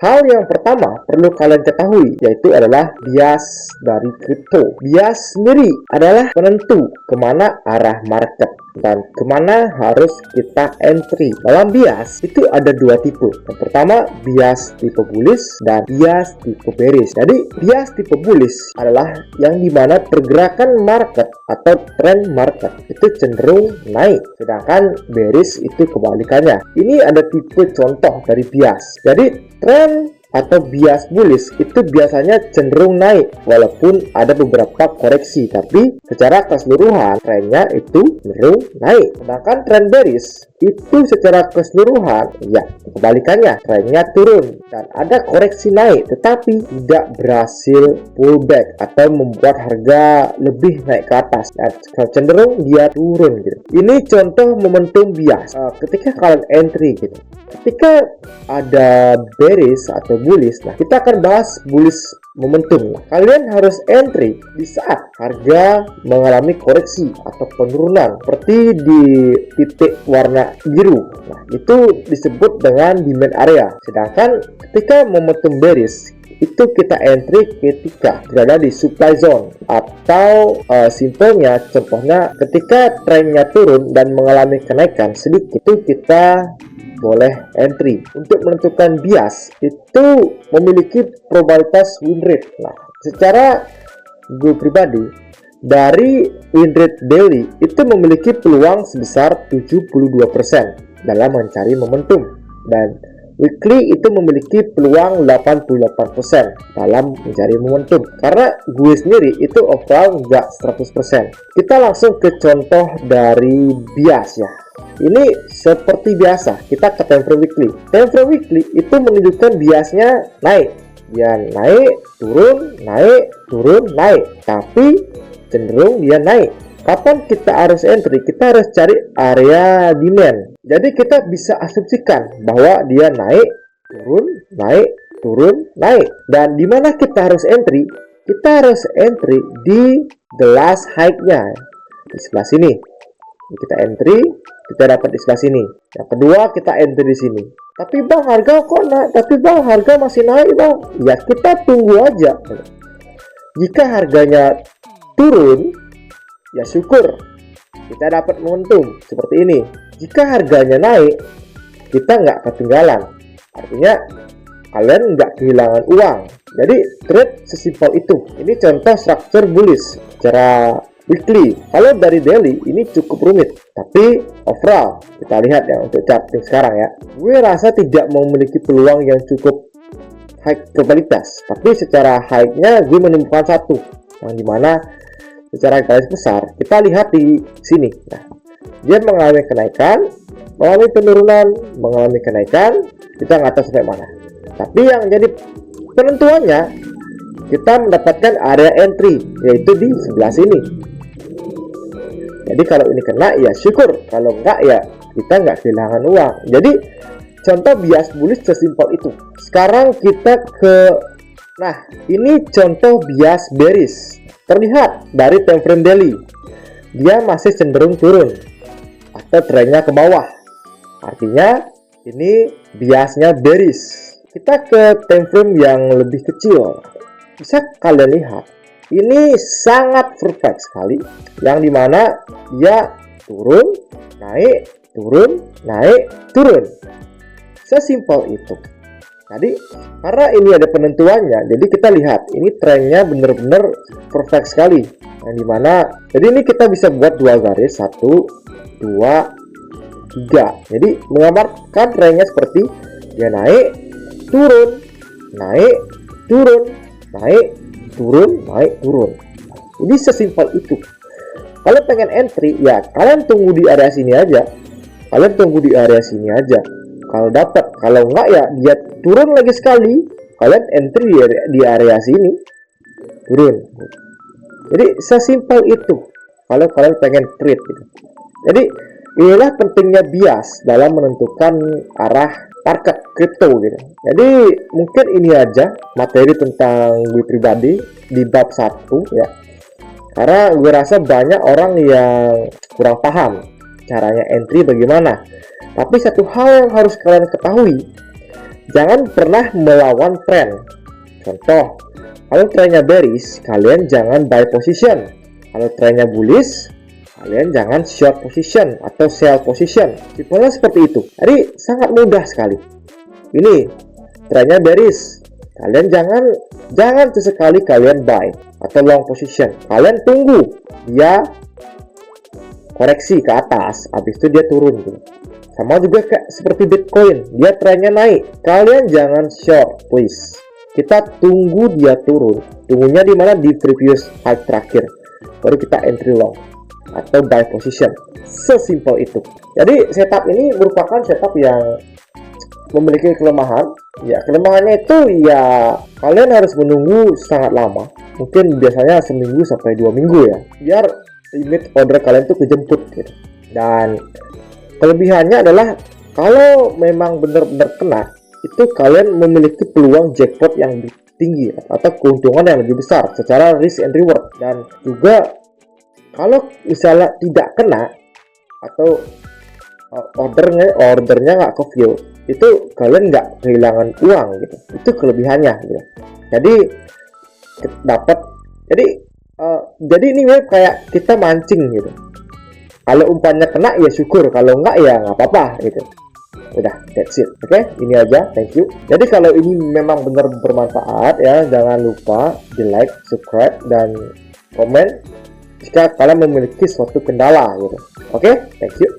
Hal yang pertama perlu kalian ketahui yaitu adalah bias dari kripto. Bias sendiri adalah penentu kemana arah market dan kemana harus kita entry. Dalam bias itu ada dua tipe. Yang pertama bias tipe bullish dan bias tipe bearish. Jadi bias tipe bullish adalah yang dimana pergerakan market atau tren market itu cenderung naik, sedangkan bearish itu kebalikannya. Ini ada tipe contoh dari bias. Jadi tren atau bias bullish itu biasanya cenderung naik walaupun ada beberapa koreksi, tapi secara keseluruhan trennya itu cenderung naik. Sedangkan tren bearish itu secara keseluruhan ya kebalikannya, trennya turun dan ada koreksi naik tetapi tidak berhasil pullback atau membuat harga lebih naik ke atas dan cenderung dia turun gitu. Ini contoh momentum bias. Ketika kalian entry gitu, ketika ada bearish atau bullish, nah kita akan bahas bullish momentum. Kalian harus entry di saat harga mengalami koreksi atau penurunan seperti di titik warna biru. Nah, itu disebut dengan demand area. Sedangkan ketika momentum bearish itu kita entry ketika berada di supply zone atau simpelnya contohnya ketika trennya turun dan mengalami kenaikan sedikit itu kita boleh entry. Untuk menentukan bias itu memiliki probabilitas win rate. Nah, secara gue pribadi dari win rate daily itu memiliki peluang sebesar 72% dalam mencari momentum, dan weekly itu memiliki peluang 88% dalam mencari momentum. Karena gue sendiri itu overall nggak 100%. Kita langsung ke contoh dari bias ya. Ini seperti biasa, kita ke time frame weekly. Time frame weekly itu menunjukkan biasnya naik. Dia naik, turun, naik, turun, naik. Tapi cenderung dia naik. Kapan kita harus entry? Kita harus cari area demand. Jadi kita bisa asumsikan bahwa dia naik, turun, naik, turun, naik. Dan di mana kita harus entry? Kita harus entry di the last high-nya di sebelah sini. Kita entry, kita dapat di sebelah sini. Yang kedua kita entry di sini. Tapi bang harga kok naik? Tapi bang harga masih naik bang. Ya kita tunggu aja. Jika harganya turun, ya syukur kita dapat momentum seperti ini. Jika harganya naik, kita nggak ketinggalan. Artinya kalian nggak kehilangan uang. Jadi trade sesimpel itu. Ini contoh structure bullish secara weekly. Kalau dari daily ini cukup rumit, tapi overall kita lihat ya untuk charting sekarang ya. Gue rasa tidak memiliki peluang yang cukup high probabilitas, tapi secara high-nya gue menemukan satu yang dimana secara garis besar kita lihat di sini. Nah, dia mengalami kenaikan, mengalami penurunan, mengalami kenaikan, kita nggak tahu sampai mana. Tapi yang jadi penentuannya kita mendapatkan area entry yaitu di sebelah sini. Jadi kalau ini kena ya syukur, kalau enggak ya kita nggak kehilangan uang. Jadi contoh bias bullish sesimpel itu. Sekarang kita ke, nah ini contoh bias bearish. Terlihat dari time frame daily, dia masih cenderung turun atau trennya ke bawah. Artinya ini biasnya bearish. Kita ke time frame yang lebih kecil. Bisa kalian lihat, ini sangat perfect sekali, yang dimana dia turun, naik, turun, naik, turun. Sesimpel itu. Jadi karena ini ada penentuannya, jadi kita lihat ini trennya benar-benar perfect sekali. Yang dimana, jadi ini kita bisa buat dua garis, 1, 2, 3. Jadi menggambarkan trennya seperti dia naik, turun, naik, turun, naik, turun, naik, turun. Ini sesimpel itu. Kalian pengen entry ya kalian tunggu di area sini aja. Kalian tunggu di area sini aja. Kalau dapat, kalau enggak ya dia turun lagi sekali, kalian entry di area sini, turun. Jadi sesimpel itu kalau kalian pengen trade gitu. Jadi inilah pentingnya bias dalam menentukan arah market kripto gitu. Jadi mungkin ini aja materi tentang gue pribadi di bab 1 ya. Karena gue rasa banyak orang yang kurang paham caranya entry bagaimana. Tapi satu hal yang harus kalian ketahui, Jangan pernah melawan tren. Contoh, kalau trennya bearish, kalian jangan buy position. Kalau trennya bullish, kalian jangan short position atau sell position. Simpelnya seperti itu. Jadi sangat mudah sekali. Ini trennya bearish, kalian jangan sesekali kalian buy atau long position. Kalian tunggu dia koreksi ke atas, habis itu dia turun gitu. Sama juga kayak seperti Bitcoin, dia trennya naik, kalian jangan short please. Kita tunggu dia turun. Tunggunya di mana? Di previous high terakhir, baru kita entry long atau buy position. Sesimpel itu. Jadi setup ini merupakan setup yang memiliki kelemahan. Ya, kelemahannya itu ya kalian harus menunggu sangat lama. Mungkin biasanya seminggu sampai 2 minggu ya, biar limit order kalian tuh kejemput gitu. Dan kelebihannya adalah kalau memang benar-benar kena, itu kalian memiliki peluang jackpot yang lebih tinggi atau keuntungan yang lebih besar secara risk and reward. Dan juga kalau misalnya tidak kena atau ordernya nggak ke-fill, itu kalian nggak kehilangan uang gitu. Itu kelebihannya gitu. Jadi dapat jadi ini kayak kita mancing gitu. Kalau umpannya kena ya syukur, kalau enggak ya nggak apa-apa gitu. Udah, that's it. Oke, ini aja. Thank you. Jadi kalau ini memang benar bermanfaat ya, jangan lupa di like, subscribe, dan komen jika kalian memiliki suatu kendala gitu. Oke, thank you.